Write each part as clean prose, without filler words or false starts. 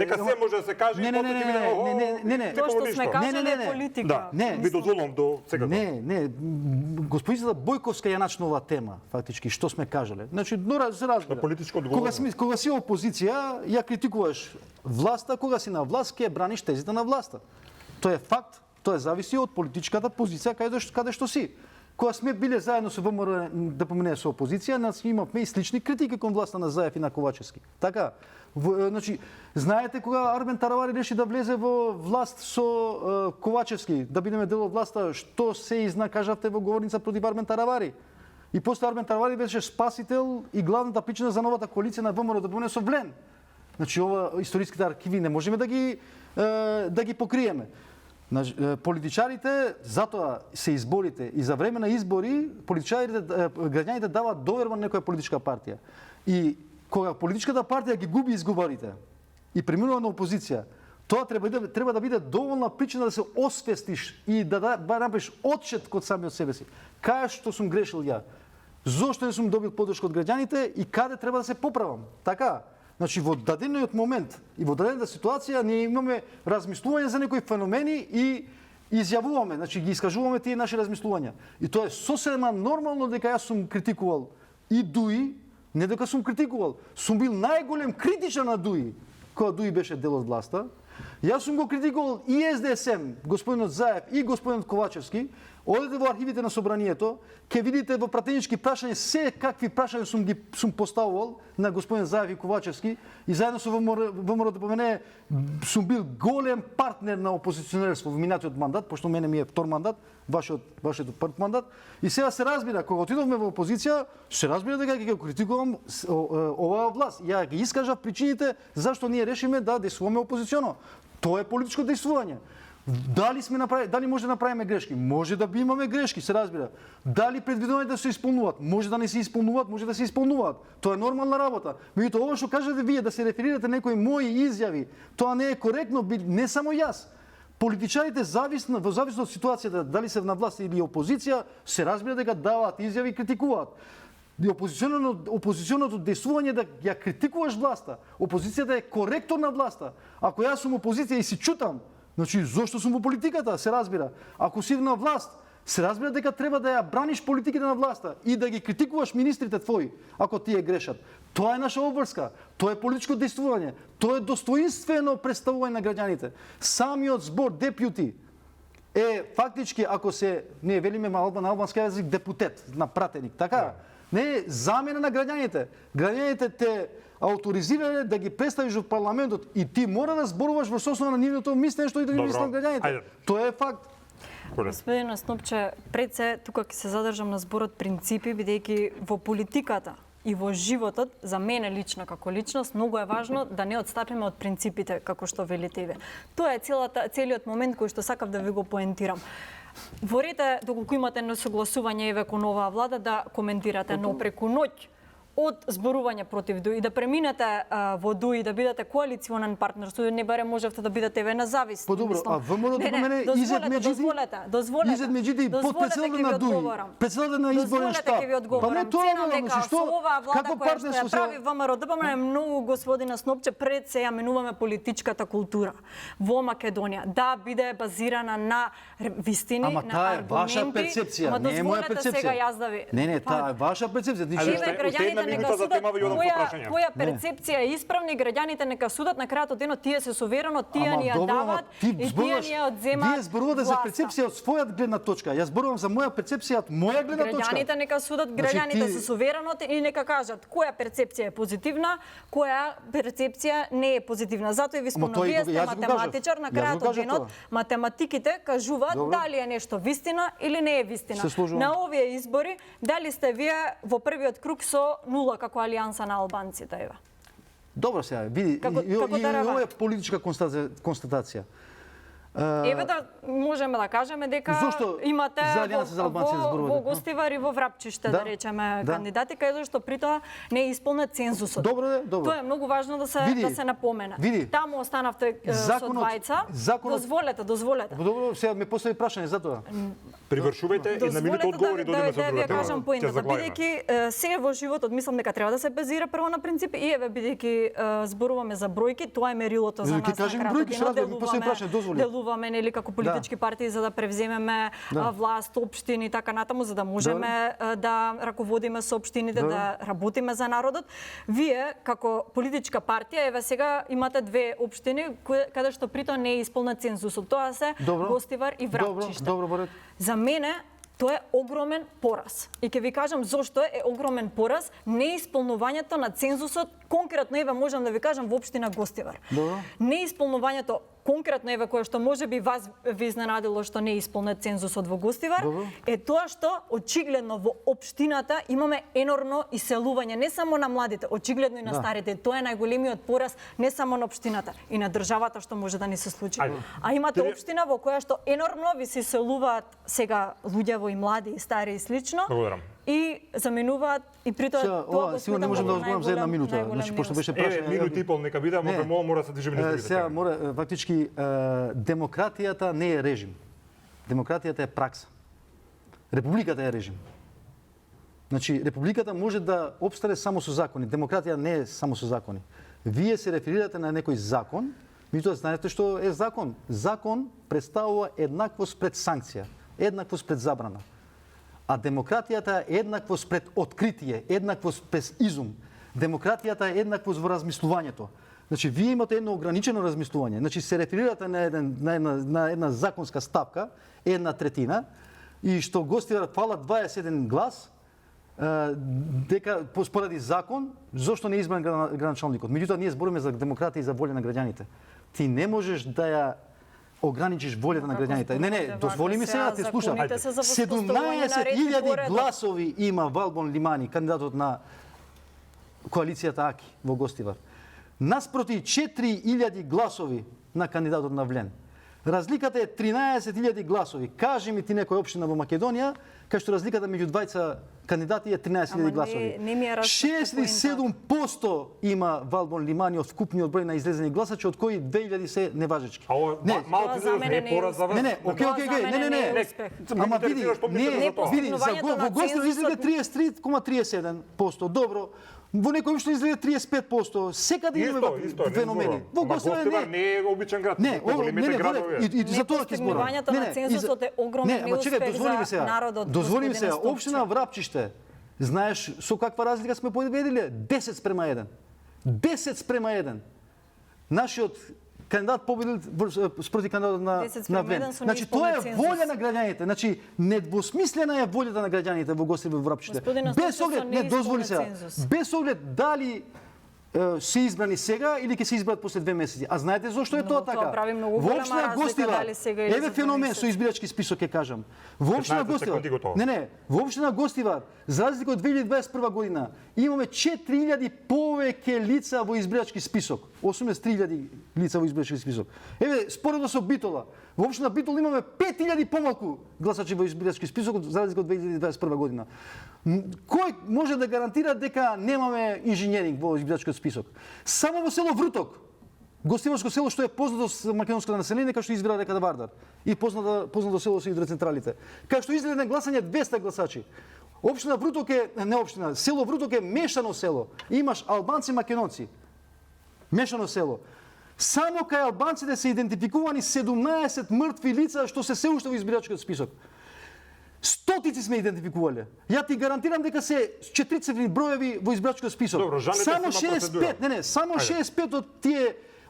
дека се може да се каже и после ќе биде не. Тоа што сме кажале е политика. Ви дозволувам до сега. Не, господица Бојковска ја начна оваа тема, фактички, што сме кажале. Значи, се разбира. Политичко одговорност. Кога си опозиција, ја критикуваш власта, кога си на власт, ќе браниш тезите на власта. Тоа е факт, тоа зависи од политичката позиција каде што си. Кога сме биле заедно со ВМРО, да поменеме со опозиција, нас имавме и слични критики кон власта на Заев и на Ковачевски. Така, значи, знаете кога Армен Таравари реши да влезе во власт со Ковачевски, да бидеме дел од власта, што се изнакажавте во говорница против Армен Таравари? И после Армен Таравари беше спасител и главната причина за новата коалиција на ВМРО да помене со Влен. Значи, ова историските архиви не можеме да ги покриеме. Политичарите, затоа се изборите и за време на избори, граѓаните даваат доверба на некоја политичка партија. И кога политичката партија ги губи изборите и преминува на опозиција, тоа треба да биде доволна причина да се освестиш и да направиш отчет код самиот себе си. Кај што сум грешил ја? Зошто не сум добил поддршка од граѓаните и каде треба да се поправам? Така. Значи, во дадениот момент и во дадената ситуација ние имаме размислување за некои феномени и изјавуваме, значи ги искажуваме тие наши размислувања. И тоа е сосема нормално дека јас сум критикувал и Дуи, не дека сум критикувал, сум бил најголем критичар на Дуи, кога Дуи беше дел од власта. Јас сум го критикувал и СДСМ, господинот Заев и господинот Ковачевски. Одете во архивите на собранието, ќе видите во пратенички прашања се какви прашања сум поставувал на господин Заев и Ковачевски и заедно со ВМРО да помене сум бил голем партнер на опозиционерство во минатиот мандат, пошто мене ми е втор мандат, вашиот прв мандат. И сега се разбира, кога отидовме во опозиција, се разбира дека ќе критикувам оваа власт. Ја ги искажав причините зашто ние решиме да действуваме опозиционо. Тоа е политичко действување. Дали може да направиме грешки? Може да имаме грешки, се разбира. Дали предвидувањата да се исполнуваат? Може да не се исполнуваат, може да се исполнуваат. Тоа е нормална работа. Меѓутоа, ова што кажете вие, да се реферирате некои мои изјави, тоа не е коректно, не само јас. Политичарите, во зависно од ситуацијата, дали се на власт или опозиција, се разбира дека даваат изјави и критикуваат. И опозиционото действување да ја критикуваш власта. Опозицијата е коректор на власта. Ако јас сум опозиција и си чутам, значи, зошто сум во политиката, се разбира. Ако си на власт, се разбира дека треба да ја браниш политиките на власта и да ги критикуваш министрите твои, ако тие грешат. Тоа е наша обврска, тоа е политичко действување, тоа е достоинствено представување на граѓаните. Самиот збор депути е фактички, ако се, ние велиме на албански јазик, депутет, на пратеник, така? Не е замена на граѓаните. Граѓаните те ауторизирале да ги представиш во парламентот и ти мора да зборуваш во состојба на нивното мислење што и да ги мислат граѓаните. Тоа е факт. Господин Снопче, пред се тука ќе се задржам на зборот принципи, бидејќи во политиката и во животот, за мене лично како личност, многу е важно да не отстапиме од принципите, како што велите и ве. Тоа е целиот момент кој што сакав да ви го поентирам. Ворите, доколку имате несогласување еве кон оваа влада, да коментирате, но преку ноќ од зборување против Дуи, да преминете во Дуи, да бидете коалиционен партнер, што не барем можевте да бидете еве независни. Подобро, а ВМРО да помене Изет Меджиди, подпредседател на Дуи, председател на изборен штаб. Па не тоа, што како партнерство се прави ВМРО да помене многу господина Снопче, пред се ја менуваме политичката култура во Македонија, да биде базирана на вистини, на аргументи. Ама таа е ваша перцепција, не е моја перцепција. Не, таа е ваша перцепција. Која перцепција е исправна и граѓаните нека судат на крајот од денот, тие се суверено, тие ни ја дават и тие ни ја одземаат. Вие зборувате за перцепција од својата гледна точка. Јас зборувам за моја перцепција од моја гледна точка. Граѓаните нека судат, граѓаните се суверено и нека кажат која перцепција е позитивна, која перцепција не е позитивна. Затоа и ви спомнав, вие сте математичар, на крајот од денот математиките кажуваат дали е нешто вистина или не е вистина. На овие избори дали сте вие во првиот круг со нула како алијанса на албанците, ева. Добро сега, види, и ова е политичка констатација. Еве да можеме да кажеме дека Зошто имате за Алијанса за албанци да зборувате? во Гостивар и во Врапчиште, да речеме, кандидати, кај зашто при тоа не е исполнет цензусот. Добро. Тоа е многу важно да се напомена. Таму останавте со двајца. Дозволете. Добро, сега ме постави прашање за тоа. Привршувајте и на минута одговори да одиме со друга друга кажам тема. поентата, бидејќи се во животот мислам дека треба да се базира прво на принципи и еве бидејќи зборуваме за бројки, тоа е мерилото за нас на крајот. Делуваме нели како политички партии за да превземеме власт, општини и така натаму за да можеме да раководиме со општините, да работиме за народот. Вие како политичка партија еве сега имате две општини каде што притоа не е исполнет цензусот. Тоа се Гостивар и Врапчиште. За мене тоа е огромен пораз. И ќе ви кажам зошто е огромен пораз неисполнувањето на цензусот, конкретно еве можам да ви кажам во општина Гостивар. Неисполнувањето конкретно еве кое што можеби вас ви изненадило што не е исполнет цензусот во Гостивар, е тоа што очигледно во општината имаме енормно иселување не само на младите, очигледно и на старите. Тоа е најголемиот пораз не само на општината и на државата што може да ни се случи. А имате општина во која што енормно ви се иселуваат сега луѓе и млади и стари и слично. Благодарам. И заменуваат и при тоа ова сигурно не можам да одговорам за една минута, значи пошто беше прашање. Минута и пол нека биде, ама мора да се движиме низ сега мора фактички демократијата не е режим. Демократијата е пракса. Републиката е режим. Значи републиката може да опстане само со закони, демократија не е само со закони. Вие се реферирате на некој закон, меѓутоа знаете што е закон? Закон представува еднаквост пред санкција, еднаквост пред забрана. А демократијата е еднаквост пред откритие, еднаквост пред изум. Демократијата е еднаквост во размислувањето. Значи, вие имате едно ограничено размислување. Значи, се реферирате на една законска ставка, 1/3, и што Гостивар фала 21 глас, дека поради закон, зошто не е избран градоначалникот. Меѓутоа, ние збориме за демократија и за волја на граѓаните. Ти не можеш да ја ограничиш волјата на граѓаните. Не, дозволи ми сега, те слушам. 17.000 гласови има Валбон Лимани, кандидатот на коалицијата АКИ во Гостивар. Наспроти 4.000 гласови на кандидатот на Влен. Разликата е 13.000 гласови. Кажи ми ти некоја општина во Македонија, кај што разликата меѓу двајца кандидати е 13.000 гласови. 67% има Валбон Лимани од вкупниот број на излезени гласачи, од кои 2.000 се неважечки. Малку не е пораз за вас. Не, окей, не. Ама види, во Гостивар излезе 33,37%. Добро. Во некој што излезе 35%. Секаде имаме феномени. Во Гостивар не е обичен град. Не, големите градови. И за тоа ќе зборам. Постигнувањето на цензусот е огромен неуспех за народот. Дозволи ми се, општина Врапчиште, знаеш со каква разлика сме победиле? 10:1. 10:1. Нашиот кандидат победил спроти кандидатот на Влен. Значи тоа е волја на граѓаните. Значи недвосмислена е волјата на граѓаните во Гостивар и Врапчиште. Без оглед, не дозволи се. Без оглед дали се избрани сега или ќе се изберат после 2 месеци. А знаете зошто е тоа така? Во општина Гостивар, еве феномен со избирачки список ќе кажам. Во општина Гостивар, во општина Гостивар, за разлика од 2021 година, имаме 4.000 повеќе лица во избирачки список. 83.000 лица во избирачки список. Еве, споредно со Битола, во општина Битола имаме 5.000 помалку гласачи во избирачки список за разлика од 2021 година. Кој може да гарантира дека немаме инженеринг во избирачкиот список? Само во село Вруток, гостиварско село што е познато со македонското население, кај што избира река Вардар и познато село со хидроцентралите. Кај што излезе на гласање 200 гласачи. Општина Вруток е не општина, село Вруток е мешано село. Имаш албанци и македонци. Мешано село. Само кај албанците се идентификувани 17 мртви лица што се уште во избирачкиот список. Стотици сме идентификувале. Ја ти гарантирам дека се 4 броеви во избирачкиот список. Добро, само 65, само 65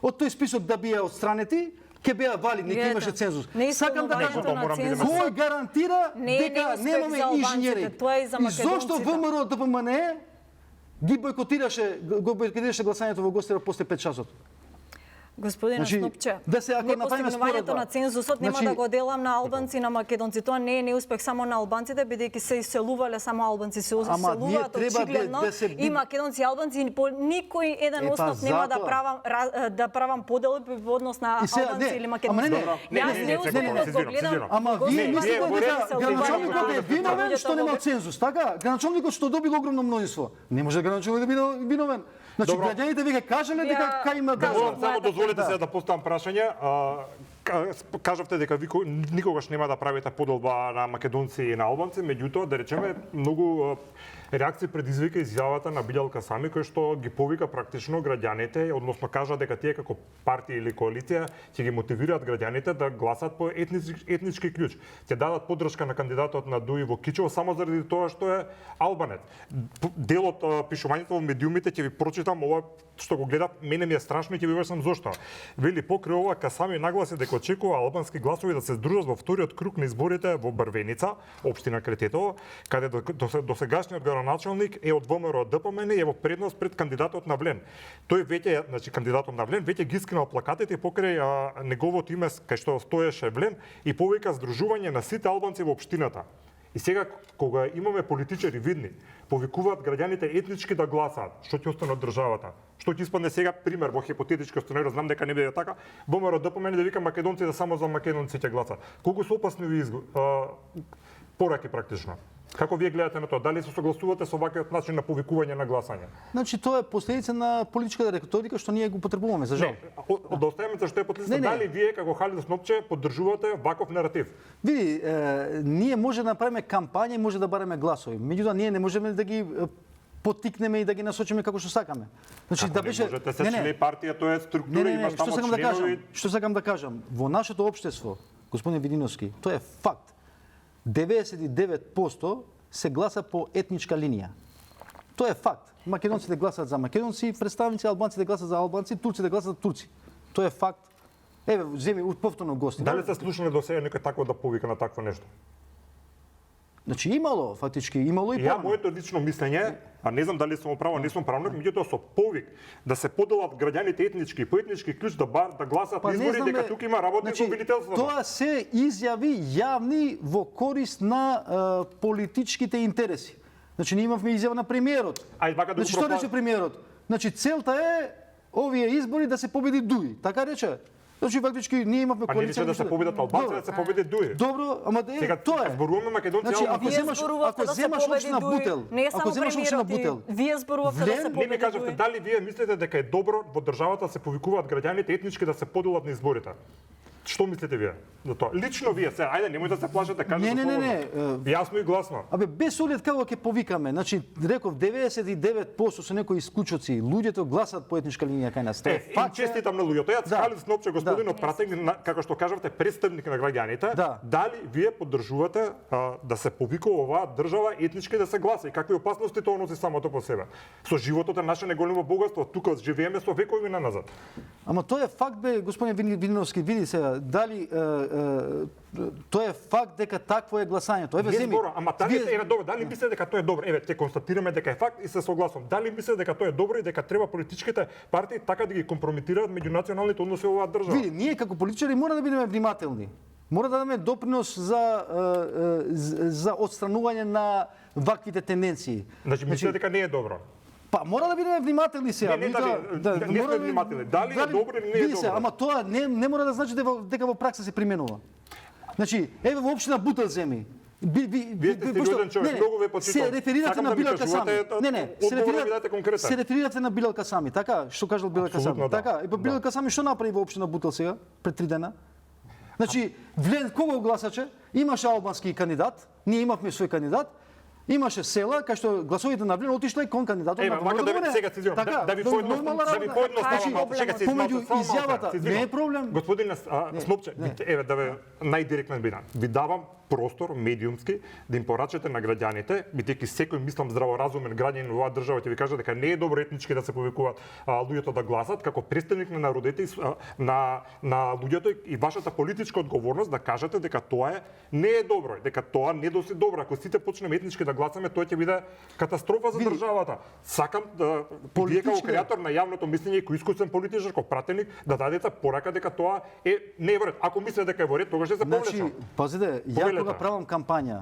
од тој список да бија отстранети, ќе беа валидни, ќе имаше цензус. Сакам да кажам, кој гарантира дека немаме инженери? И зошто ВМРО ДПМН ги бойкотираше гласањето во Гостивар после 5 часот? Господине Снопче, да се ако направиме непостигнувањето споредба. на цензусот нема Значи- да го делам на албанци и на македонци. Тоа не е неуспех само на албанците, бидејќи се иселувале само албанци, се ние иселуваат треба очигледно да се и македонци и албанци и по никој еден Па основ нема да затоа. правам подели во однос на И сега, албанци не, или ама македонци. не, Јас неуспех го гледам. Ама вие мислите Кога дека се граначалникот е обидува виновен луѓето што во нема цензус, така? Граначалникот што добил огромно мнозинство. Не може граначалникот да биде виновен. Значи Добро. граѓаните веќе кажале дека кај има Кажувам, Само држава. дозволете Да. сега да поставам прашање. Кажавте дека ви никогаш нема да правите поделба на македонци и на албанци, меѓутоа да речеме многу реакции предизвика изјавата на Билјалка Сами кој што ги повика практично граѓаните, односно кажа дека тие како партија или коалиција ќе ги мотивираат граѓаните да гласат по етнички клjuč. Ќе дадат поддршка на кандидатот на Дуи Вокичево само заради тоа што е албанец. Дел од пишувањето во медиумите ќе ви прочитам ова што го гледав, мене ми е страшно и ќе ви објаснам зошто. Вели покрај ова Касами нагласи дека очекува албански гласови да се здружат во вториот круг на изборите во Брвеница, општина Крететово, каде досегашниот градоначалник е од ВМРО ДПМН и е во предност пред кандидатот на Влен. Тој веќе, значи кандидатот на Влен веќе ги скинал плакатите покрај неговото име кај што стоеше Влен и повика здружување на сите албанци во општината. И сега, кога имаме политичари видни, повикуваат граѓаните етнички да гласаат, што ќе остане од државата? Што ќе испадне сега пример во хипотетичко сценарио, знам дека не биде така, ВМРО ДПМН да вика македонци да само за македонци ќе гласаат. Колку се опасни ви пораки практично? Како вие гледате на тоа? Дали се согласувате со ваквиот начин на повикување на гласање? Значи тоа е последица на политичката реторика што ние го потребуваме за жал. Да оставиме за што е подлица, Не. дали вие како Халид Снопче поддржувате ваков наратив? Види, ние може да направиме кампања и може да бараме гласови. Меѓутоа ние не можеме да ги поттикнеме и да ги насочиме како што сакаме. Значи Како не можете се члени партија, тоа е структура, имаш што таму сакам да кажам? членови. Што сакам да кажам? Во нашето општество, господин Видиновски, тоа е факт. 99% се гласа по етничка линија. Тоа е факт. Македонците гласат за македонци, представници, албанците гласат за албанци, турците гласат за турци. Тоа е факт. Еве, земи повторно гости. Дали сте слушнале до сега некој такво да повика на такво нешто? Значи имало, фактички, имало и Ја порано. моето лично мислење, а не знам дали сум право, не сум правник, меѓутоа со повик да се поделат граѓаните етнички по етнички клjuč да гласат Па на не избори знам, дека бе, тука има работник значи, во обвинителството. Тоа се изјави јавни во корист на политичките интереси. Значи ние имавме изјава на премиерот. Ајде вака да го Значи што рече премиерот? Значи целта е овие избори да се победи Дуи. Така рече. Значи фактички ние имавме А не рече да се победат албанци, Добро. да се победи Дуи. Добро, ама Сега тоа е. зборуваме македонци, Значи, албанци. ако земаш, зборувавте ако да се земаш победи општина Дуи, Бутел, не ако само земаш општина премиерот, Бутел, вие зборувавте да се Влен, Не победи ми кажавте, Дуи. дали вие мислите дека е добро во државата да се повикуваат граѓаните етнички да се поделат на изборите? Што мислите вие за тоа? Лично вие, сега, ајде, немој да се плашете, кажете Не. слободно. Јасно и гласно. Абе, без оглед како ќе повикаме, значи, реков, 99% со некои исклучоци, луѓето гласат по етничка линија кај нас. Тоа е И факт. честитам на луѓето. Јас Да. Халид Снопче, господинот Да. пратеник, како што кажавте, представник на граѓаните, Да. дали вие поддржувате да се повикува оваа држава етнички да се гласа и какви опасности тоа носи самото по себе? Со животот е наше неголемо богатство, тука живееме со векови назад. Ама тоа е факт, бе, господин Вилиновски, види сега, дали тоа е факт дека такво е гласањето. Еве Не земи. збора, ама дали вие- еве добро, дали мислите дека тоа е добро? Еве, ќе констатираме дека е факт и се согласувам. Дали мислите дека тоа е добро и дека треба политичките партии така да ги компрометираат меѓунационалните односи во оваа држава? Види, ние како политичари мора да бидеме внимателни. Мора да дадеме допринос за отстранување на ваквите тенденции. Значи, мислите дека не е добро? Па мора да бидеме внимателни сега. Не, меѓутоа, не мора сме внимателни. Дали е добро или не е види се, добро? ама тоа не мора да значи дека во пракса се применува. Значи, еве во општина Бутел земи. Вие сте сериозен човек, многу ве почитам. Се реферирате Сакам на да ми Билјалка Сами. кажувате, одговор ми дадете конкретен. Се реферирате на Билјалка Сами, така? Што кажал Билјалка Сами? Апсолутно да. Така? И па Билјалка Сами што направи во општина Бутел сега пред 3 дена? Значи, Влен кога гласаче? Имаше албански кандидат, ние имавме свој кандидат, имаше села кај што гласовите на Влен отишле кон кандидатот Ева, на вака да ви сега се извинувам, да ви поедноставам малку, сега се помеѓу измалтам, само малку, изјавата се извинувам. не е проблем. Господине Снопче, не. еве да ве најдиректно бидам. Ви давам простор медиумски да им порачате на граѓаните, бидејќи секој мислам здраворазумен граѓанин во оваа држава ќе ви каже дека не е добро етнички да се повикуваат луѓето да гласат, како представник на народите на луѓето и вашата политичка одговорност да кажете дека тоа не е добро, дека тоа не доси добро. Ако сите почнеме етнички да да гласаме, тоа ќе биде катастрофа за државата. Сакам да вие како креатор на јавното мислење и кој искусен политичар, како пратеник, да дадете порака дека тоа не е во ред. Ако мислите дека е во ред, тогаш ќе се повлечам. Пазите, ја кога правам кампања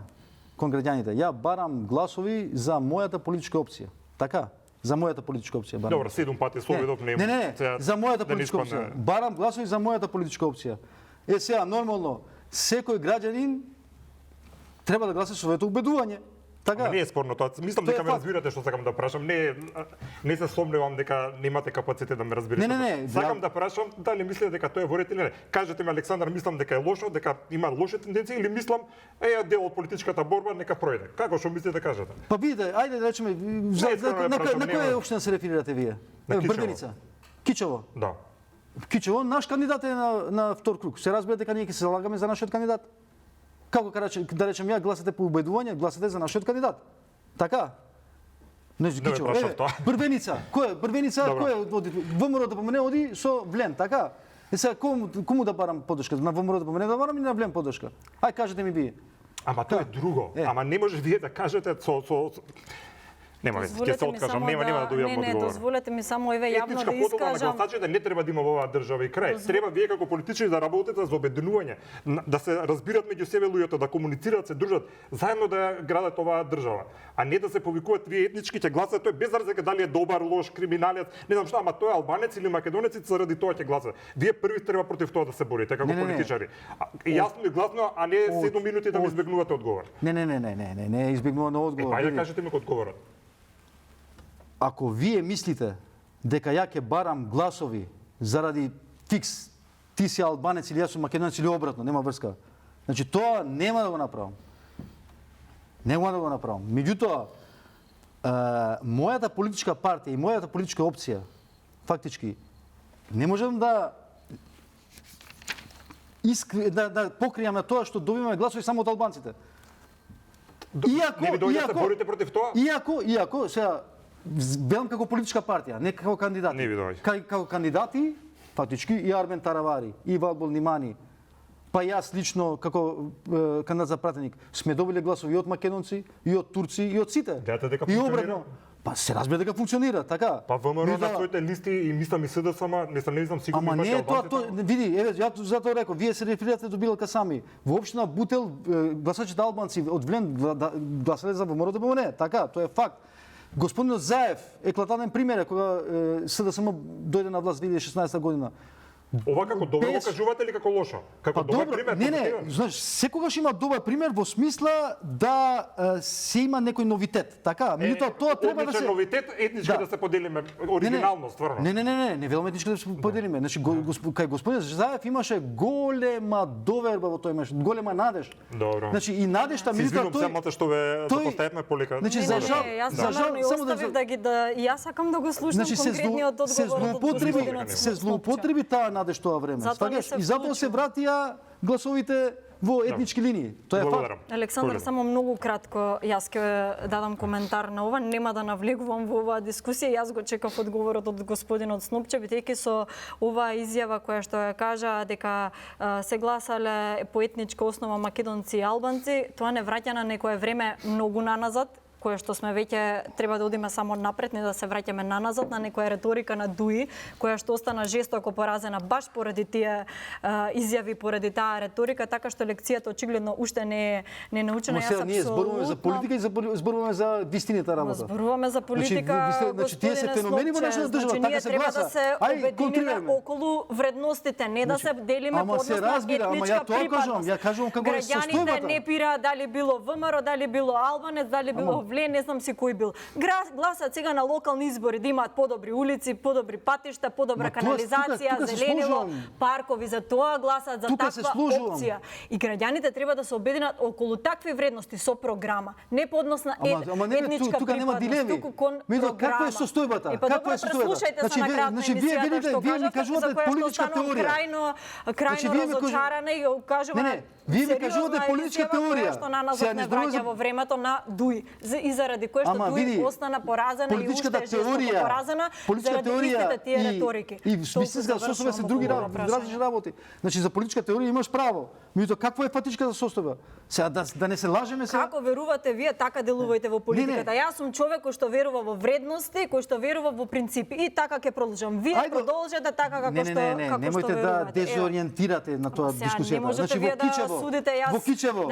кон граѓаните, ја барам гласови за мојата политичка опција. Така? За мојата политичка опција барам. Добро, 7 пати словидов не. Не, за мојата политичка опција. Барам гласови за мојата политичка опција. Сега нормално секој граѓанин треба да гласа со своето убедување. Така? Не е спорно тоа. Мислам дека ме разбирате што сакам да прашам. Не се сомневам дека немате капацитет да ме разберете. Не. Сакам да прашам дали мислите дека тоа е во ред или не. Кажете ми, Александар, мислам дека е лошо, дека има лоши тенденции, или мислам дел од политичката борба, нека пројде. Како што мислите да кажете? Па видите, ајде да речеме на која општина се реферирате вие? Брденица. Кичево. Да. Кичево, наш кандидат е на втор круг. Се разбира дека ние ќе се залагаме за нашиот кандидат. Како да речем ја, гласате по убедување, гласате за нашиот кандидат. Така? Не, Кичево. Брбеница. Кој е? Брбеница, кој е води? ВМРО да помене оди со Влен, така? Сега кому да барам поддршка? На ВМРО да помене да барам или на Влен поддршка? Ај кажете ми вие. Ама тоа е друго. Ама не може вие да кажете Нема веќе, ќе се откажам, нема да добијам одговор. Не, дозволете ми само јавно да искажам. Етничка подела на гласачите не треба да има во оваа држава и крај. Треба вие како политичари да работите за обединување, да се разбират меѓу себе луѓето, да комуницираат, се дружат, заедно да градат оваа држава, а не да се повикуваат вие етнички ќе гласат, тој без разлика дали е добар, лош, криминалец, не знам што, ама тој е албанец или македонец и заради тоа ќе гласат. Вие први треба против тоа да се борите како политичари. Јасно и гласно, а не 7 минути да ми избегнувате одговор. Не избегнуваме одговор. Ајде кажете ми одговорот. Ако вие мислите дека ја ќе барам гласови заради фикс, ти си албанец или јас сум македонец или обратно, нема врска. Значи тоа нема да го направам. Нема да го направам. Меѓутоа, мојата политичка партија и мојата политичка опција, фактички, не можам да покријам на тоа што добиваме гласови само од албанците. Не ви дојде да се борите против тоа? Иако, сега, велам како политичка партија, не како кандидати. Не ви дојде. Како кандидати, фактички, и Армен Таравари, и Валбол Нимани, па јас лично како кандидат за пратеник, сме добили гласови и од македонци, и од турци, и од сите. И обратно. Па се разбира дека функционира, така. Па ВМРО на своите листи и мислам и СДСМ, не знам сигурно. Ама не е тоа, види, еве, ја затоа реков, вие се реферирате до Билка сами. Во општина Бутел гласачите албанци од Влен гласале за ВМРО да не, така, тоа е факт. Господинот Заев, еклатанен пример кога СДСМ дојде на власт 2016 година. Ова како добро го кажувате или како лошо? Како добар пример? Не, знаеш, секогаш има добар пример во смисла да се има некој новитет, така? Меѓутоа тоа треба да се новитет етнички да се поделиме оригинално, стварно. Не велам етнички да се поделиме. Значи кај господин Заев имаше голема доверба во тој меш, голема надеж. Добро. Значи и надежта меѓутоа тој самата што ве запоставивме полека. Значи за жал, само да и јас сакам да го слушам конкретниот одговор. Се злоупотреби таа надеж тоа време. И затоа се вратија гласовите во етнички линии. Тоа е факт. Александар, само многу кратко јас ќе дадам коментар на ова, нема да навлегувам во оваа дискусија. Јас го чекав одговорот од господинот Снопче, бидејќи со оваа изјава која што ја кажа дека се гласале по етничка основа македонци и албанци, тоа не враќа на некое време многу наназад, кое што сме веќе треба да одиме само напред, не да се враќаме наназад на некоја реторика на Дуи, која што остана жестоко поразена баш поради тие изјави, поради таа реторика, така што лекцијата очигледно уште не е научена. Јас ние зборуваме за политика и зборуваме за вистината работа. Зборуваме за политика, значи тие се феномени во нашата држава, така се гласа. Да се обединиме околу вредностите, не да се делиме по однос на етничка припадност. Ја кажувам како е состојбата. Граѓаните не пира дали било ВМРО, дали било албанец, дали било Влен, не знам си кој бил. Гласат сега на локални избори да имаат подобри улици, подобри патишта, подобра канализација, зеленило, паркови, за тоа гласат, за таква опција. И граѓаните треба да се обединат околу такви вредности со програма, не по однос на етничка припадност, туку кон програма. Каква е состојбата? Каква е состојбата? Слушајте се на кратна емисијата што кажавте, за која што станам крајно разочарана и кажувам вие ми кажувате политичка теорија. Што на нас одне враќа во времето на Дуи. и заради кое што Дуи остана поразена и уште е жестоко поразена заради истите тие реторики. И вистинска состојба се други различни работи. Значи за политичка теорија имаш право. Меѓутоа какво е фактичката состојба? Сега да не се лажеме сега. Како верувате вие, така делувајте во политиката. Јас сум човек кој што верува во вредности, кој што верува во принципи и така ќе продолжам. Вие продолжете така како што верувате. Немојте да дезориентирате на тоа дискусијата. Не можете вие да судите јас. Во Кичево,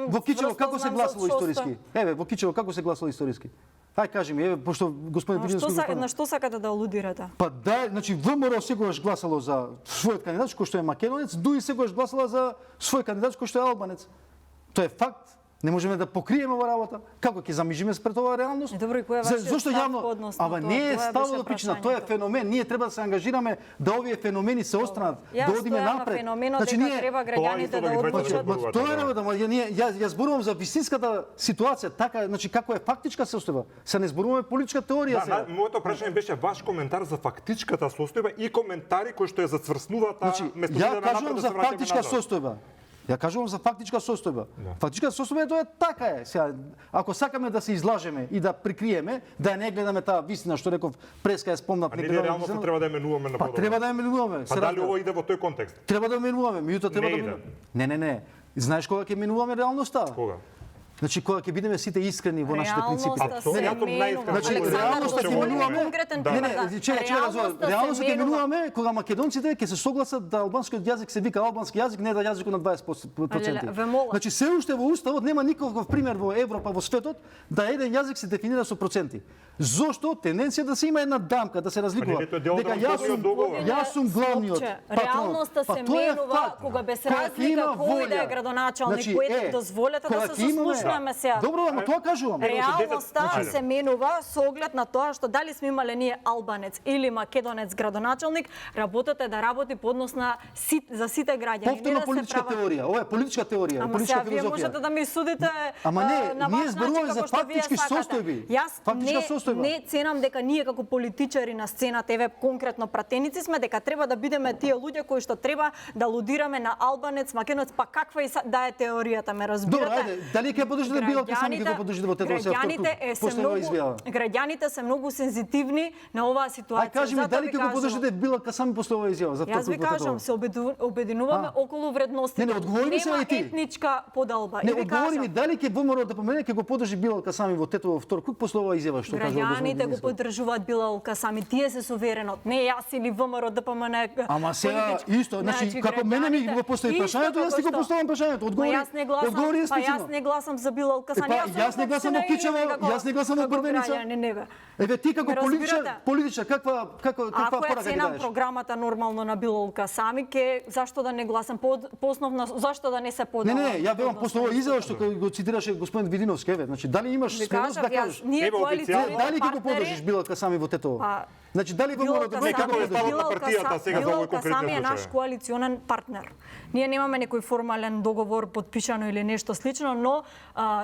во Кичево како се гласало историски? Еве, во Кичево како се гласало историски? Ај кажи ми, еве, пошто господин Видиновски на што сакате да алудирате? Па да, значи ВМРО секогаш гласало за својот кандидат кој што е македонец, Дуи секогаш гласала за свој кандидат кој што е албанец. Тоа е факт. Не можеме да покриеме ова работа. Како ќе замижиме спред оваа реалност? Добро, и кој е вашиот став по однос на тоа? Ама не е ставот до причина, тоа е феномен. Ние треба да се ангажираме да овие феномени се останат, да одиме напред. Значи ние треба граѓаните да одлучат. Тоа е работа, јас зборувам за вистинската ситуација, така, значи како е фактичка состојба. Се не зборуваме политичка теорија сега. Моето прашање беше ваш коментар за фактичката состојба и коментари кои што ја зацврснуваат место да кажувам за фактичка состојба. Ја кажувам за фактичка состојба. Фактичка состојба тоа е така е. Сега, ако сакаме да се излажеме и да прикриеме, да не гледаме таа вистина што реков преска е спомнат некој. Реално треба да ја менуваме на подобро. Треба да ја менуваме. Па дали ово иде во тој контекст? Треба да ја менуваме, меѓутоа треба да менуваме. Не. Знаеш кога ќе менуваме реалноста? Кога? Значи кога ќе бидеме сите искрени во нашите принципи. Значи реалноста ќе менуваме. Реалноста ќе менуваме кога македонците ќе се согласат да албанскиот јазик се вика албански јазик, не да јазикот на 20%. Значи се уште во уставот нема никаков пример во Европа, во светот да еден јазик се дефинира со проценти. Зошто тенденција да се има една дамка, да се разликува дека јас сум главниот патрон. Реалноста се менува кога без разлика кој да е градоначалник, кој дозволете да се слушнеме сега. Добро, ама тоа кажувам. Реалноста се менува со оглед на тоа што дали сме имале ние албанец или македонец градоначалник, работата да работи по однос на за сите граѓани. Повторно политичка теорија, ова е политичка теорија, политичка филозофија. Вие можете да ми судите ама не, ние зборуваме за фактички состојби. Јас не ценам дека ние како политичари на сцената, еве конкретно пратеници сме, дека треба да бидеме тие луѓе кои што треба да алудираме на албанец, македонец, па каква и да е теоријата, ме разбирате? Добро, ајде, дали ќе поддржите било сами ќе го поддржите во тето Граѓаните се многу сензитивни на оваа ситуација. Ај кажи ми дали ќе го поддржите било сами после оваа изјава за Јас ви кажам, се обединуваме околу вредностите. Нема етничка поделба. Не, одговори ми дали ќе ВМРО да помене ќе го поддржи било сами во тето во втор круг после оваа изјава што кажа. Граѓаните го поддржуваат Билалка сами, тие се суверенот, не јас или ВМРО ДПМН. Ама сега исто, значи како мене ми го постави прашањето, јас ти го поставам прашањето. Одговори е специфично. Јас не гласам за Билалка сами, јас не гласам во Кичево, јас не гласам во Брвеница. Еве ти како политичар каква порака ќе даеш? Ако ја ценам програмата нормално на Билалка сами, зашто да не гласам по основна, зашто да не се подела? Не, ја велам после ова изјава што го цитираше господин Видиновски, еве, значи дали имаш смелост да кажеш? Дали ќе го поддржиш Билалка сами во тето? Значи дали ВМРО да како е ставот на партијата сега за овој конкретен случај? Сами е наш коалиционен партнер. Ние немаме некој формален договор подпишано или нешто слично, но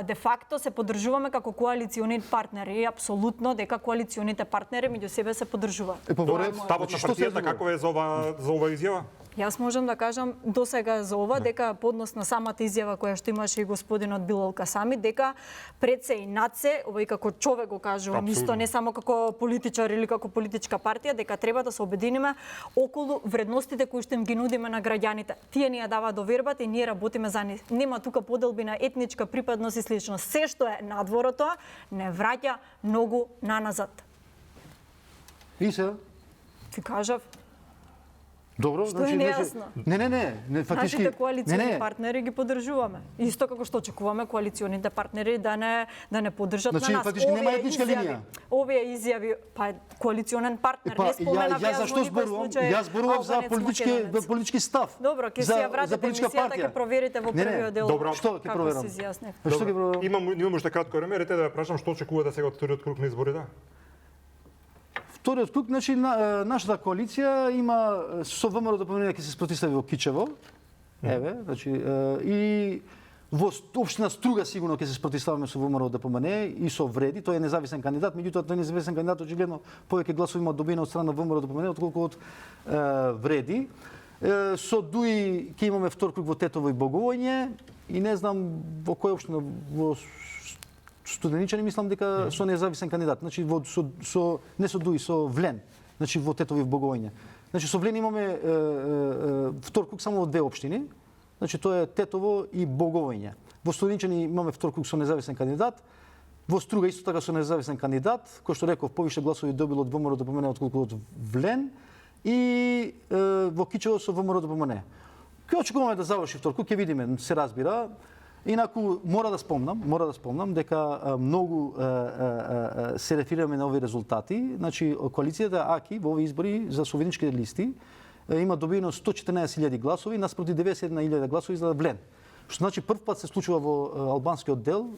де факто се поддржуваме како коалициони партнери и апсолутно дека коалиционите партнери меѓу себе се поддржуваат. Ставот на партијата како е за ова изјава? Јас можам да кажам досега за ова дека по однос на самата изјава која што имаше и господинот Билалка сами, дека пред се и над се, овој како човек го кажувам, исто не само како политичар или како политичка партија, дека треба да се обединиме околу вредностите кои што им ги нудиме на граѓаните. Тие ни ја даваат довербата и ние работиме за нив. Нема тука поделби на етничка припадност и слично. Се што е надвор од тоа не враќа многу наназад. И се? Ти кажав. Добро, што е нејасно. Не, фактички. Нашите коалициони партнери ги поддржуваме. Исто како што очекуваме коалиционите партнери да не поддржат на нас. Фактички нема етничка линија. Овие изјави, па коалиционен партнер не спомена јас зашто зборувам? Јас зборувам за политички став. Добро, ќе се ја вратите емисијата, ќе проверите во првиот дел. Добро, што ќе проверам? Што ќе проверам? Имам уште кратко време, рете да ја прашам што очекувате сега од вториот круг на изборите? Вториот круг, значи нашата коалиција има со ВМРО да помене ќе се спротивстави во Кичево. Еве, значи и во општина Струга сигурно ќе се спротивставиме со ВМРО да помене и со Вреди, тој е независен кандидат, меѓутоа тој независен кандидат очигледно повеќе гласови има добиено од страна на ВМРО да помене отколку од Вреди. Со Дуи ќе имаме втор круг во Тетово и Боговојње и не знам во која општина во Студеничани мислам дека со независен кандидат, значи не со Дуи, со Влен, значи во Тетови в Боговиње. Значи со Влен имаме втор круг само во две општини, значи тоа е Тетово и Боговиње. Во Студеничани имаме втор круг со независен кандидат, во Струга исто така со независен кандидат, кој што реков повише гласови добил од ВМРО да помене отколку од Влен, и во Кичево со ВМРО да помене. Кој очекуваме да заврши втор круг, ќе видиме, се разбира. Инаку мора да спомнам дека многу се реферираме на овие резултати. Значи коалицијата АКИ во овие избори за советничките листи има добиено 114.000 гласови наспроти 91.000 гласови за Влен. Што значи прв пат се случува во албанскиот дел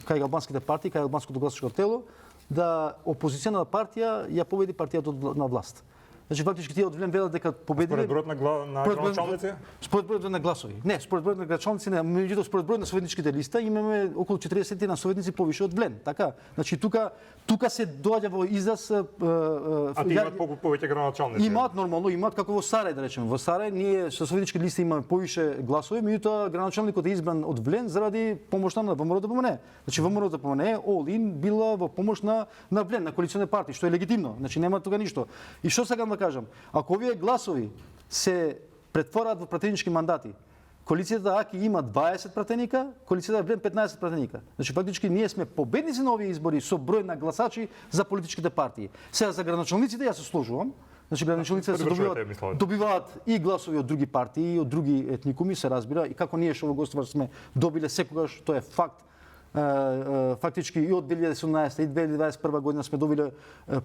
кај албанските партии, кај албанското гласачко тело, да опозицијната партија ја победи партијата на власт. Значи фактички тие од Влен велат дека победиле. Според бројот на граначалници? Според бројот на гласови. Не, според бројот на граначалници не, меѓутоа според бројот на советничките листа имаме околу 40 на советници повише од Влен, така? Значи тука се доаѓа во израз А ти имаат повеќе граначалници? Имаат нормално, имаат како во Сарај, да речеме. Во Сарај ние со советнички листи имаме повише гласови, меѓутоа граначалникот е избран од Влен заради помошта на ВМРО да помене. Значи ВМРО да помене, Олин била во помош на Влен, на коалиционе партии, што е легитимно. Значи нема тука ништо. И што сакам да кажам? Ако овие гласови се претвораат во пратенички мандати, коалицијата АКИ има 20 пратеника, коалицијата Влен 15 пратеника. Значи фактички ние сме победници на овие избори со број на гласачи за политичките партии. Сега за граначалниците јас се сложувам. Значи граначалниците се добиваат и гласови од други партии, од други етникуми, се разбира, и како ние што во Гостивар сме добиле секогаш, тоа е факт. Фактички и од 2018 и 2021 година сме добиле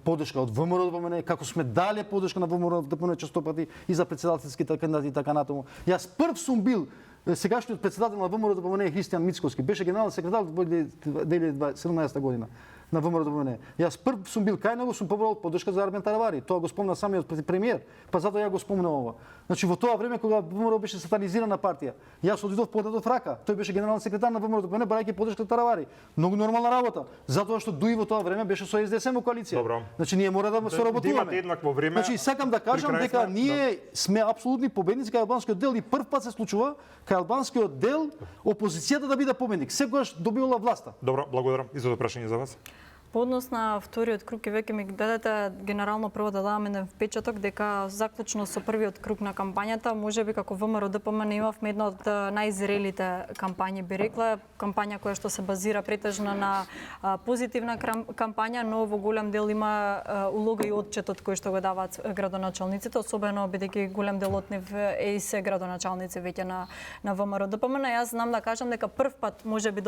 поддршка од ВМРО да помене, како сме дале поддршка на ВМРО да помене честопати и за претседателските кандидати и така натаму. Јас прв сум бил сегашниот претседател на ВМРО да помене Христијан Мицковски, беше генерален секретар во 2017 година на ВМРО да помене. Јас прв сум бил кај него, сум побрал поддршка за Армен Таравари. Тоа го спомна самиот премиер, па затоа ја го спомнам ова. Значи во тоа време кога ВМРО беше сатанизирана партија, јас одидов подадов рака. Тој беше генерален секретар на ВМРО да помене, барајќи поддршка Таравари. Многу нормална работа, затоа што Дуи во тоа време беше со СДСМ во коалиција. Добро. Значи ние мора да соработуваме. Да имате еднакво време. Значи сакам да кажам дека ние сме апсолутни победници кај албанскиот дел и прв пат се случува кај албанскиот дел опозицијата да биде победник. Секогаш добивала власта. Добро, благодарам. Изо прашање за вас. По однос на вториот круг и веќе ми дадете генерално прво да даваме на впечаток дека заклучно со првиот круг на кампањата, можеби како ВМРО ДПМН имавме една од најзрелите кампањи, би рекла, кампања која што се базира претежно на позитивна кампања, но во голем дел има улога и отчетот кој што го даваат градоначалниците, особено бидејќи голем дел од нив е и се градоначалници веќе на ВМРО ДПМН. Јас знам да кажам дека прв пат можеби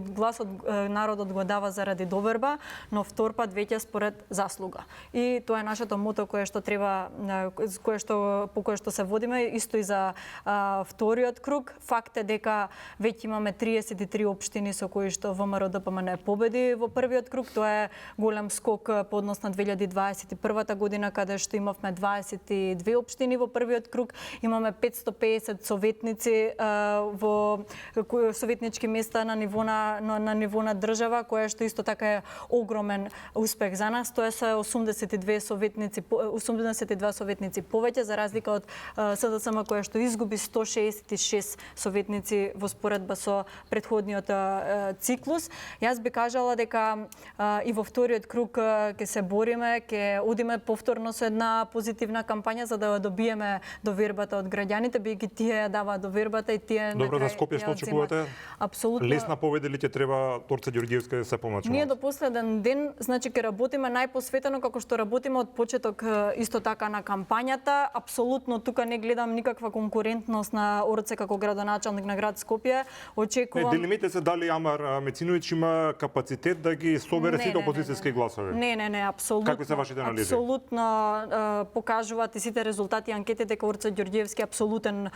гласот народот го дава заради доверба, но втор пат веќе според заслуга. И тоа е нашето мото кое што треба, по кое што се водиме, исто и за вториот круг. Факт е дека веќе имаме 33 општини со кои што ВМРО ДПМН победи во првиот круг. Тоа е голем скок по однос на 2021 година, каде што имавме 22 општини во првиот круг. Имаме 550 советници во советнички места на ниво на држава, кое што исто така е огромен успех за нас. Тоа се 82 советници повеќе, за разлика од СДСМ која што изгуби 166 советници во споредба со претходниот циклус. Јас би кажала дека и во вториот круг ќе се бориме, ќе одиме повторно со една позитивна кампања за да добиеме довербата од граѓаните, бидејќи тие ја даваат довербата и тие Добро, за Скопје што очекувате? Апсолутно. Лесна победа или ќе треба Торце Ѓорѓиевска да се помачува? Ние до последен ден, значи ќе работиме најпосветено како што работиме од почеток исто така на кампањата. Апсолутно тука не гледам никаква конкурентност на Орце како градоначалник на град Скопје. Очекувам. Делимите се дали Амар Мециновиќ има капацитет да ги собере сите опозицијски гласови? Не, апсолутно. Какви се вашите анализи? Апсолутно покажуваат и сите резултати анкети дека Орце Ѓорѓиевски апсолутен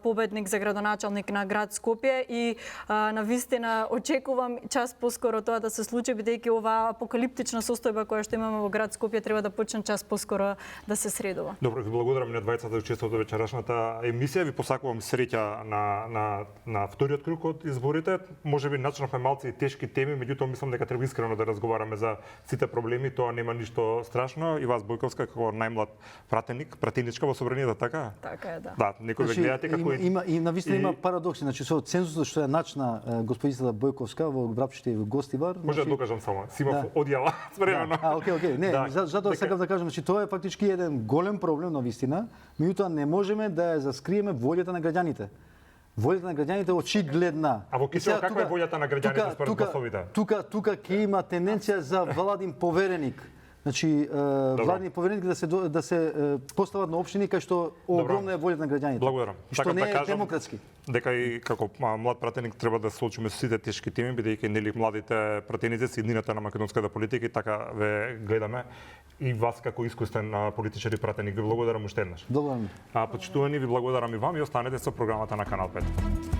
победник за градоначалник на град Скопје и на вистина очекувам час поскоро тоа да се случи, бидејќи оваа апокалиптична состојба која што имаме во град Скопје треба да почне час поскоро да се средува. Добро, ви благодарам на двајцата за учеството во вечерашната емисија. Ви посакувам среќа на вториот круг од изборите. Можеби начнавме малце и тешки теми, меѓутоа мислам дека треба искрено да разговараме за сите проблеми, тоа нема ништо страшно. И вас Бојковска како најмлад пратеничка во собранието, така? Така е, да. Да, некој ве гледате како има навистина има парадокси, значи со цензусот што ја начна господината Бојковска во Врапчите и во Гостивар. Може да докажам само. Симов одјава спремено. Окей. Не, Да, затоа сакам да кажам, значи тоа е фактички еден голем проблем на вистина, меѓутоа не можеме да ја заскриеме волјата на граѓаните. Волјата на граѓаните очигледна. А во Кисело каква е волјата на граѓаните според гласовите? Тука ќе има тенденција за владин повереник. Значи, владни повереник да се постават на општини кај што огромна е волјата на граѓаните. Благодарам. Што не е демократски. Дека и како млад пратеник треба да се соочиме со сите тешки теми, бидејќи нели младите пратеници се иднината на македонската политика и така ве гледаме. И вас како искусен политичар и пратеник ви благодарам уште еднаш. Благодарам. Почитувани, ви благодарам и вам и останете со програмата на Канал 5.